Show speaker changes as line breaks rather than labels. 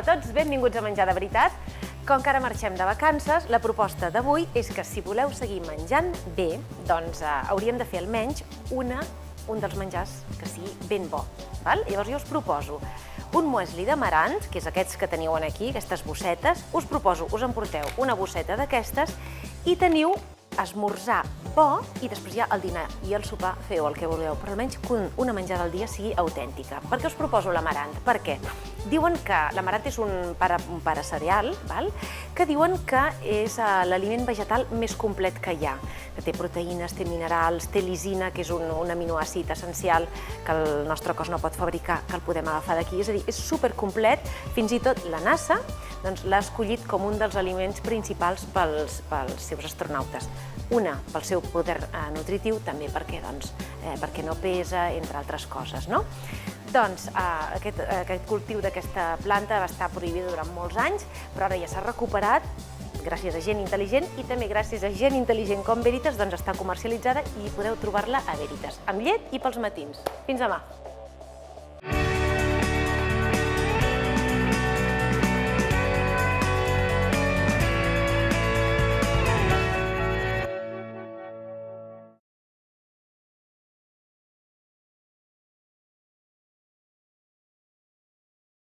tots, benvinguts a Menjar de Veritat. Com que ara marxem de vacances, la proposta d'avui és que si voleu seguir menjant bé, doncs hauríem de fer almenys un dels menjars que sigui ben bo. Llavors jo us proposo un muesli d'amarant, que és aquests que teniu aquí, aquestes bossetes. Us proposo, us emporteu una bosseta d'aquestes i teniu esmorzar bo i després ja el dinar i el sopar feu el que vulgueu, però almenys que una menjada al dia sigui autèntica. Per què us proposo l'amarant? Perquè diuen que l'amarant és un paracereal, que diuen que és l'aliment vegetal més complet que hi ha, que té proteïnes, té minerals, té lisina, que és un aminoàcid essencial que el nostre cos no pot fabricar, que el podem agafar d'aquí. És a dir, és supercomplet, fins i tot la NASA l'ha escollit com un dels aliments principals pels seus astronautes. Una, pel seu poder nutritiu, també perquè no pesa, entre altres coses. Doncs aquest cultiu d'aquesta planta va estar prohibida durant molts anys, però ara ja s'ha recuperat gràcies a gent intel·ligent i també gràcies a gent intel·ligent com Veritas, doncs està comercialitzada i podeu trobar-la a Veritas, amb llet i pels matins. Fins demà!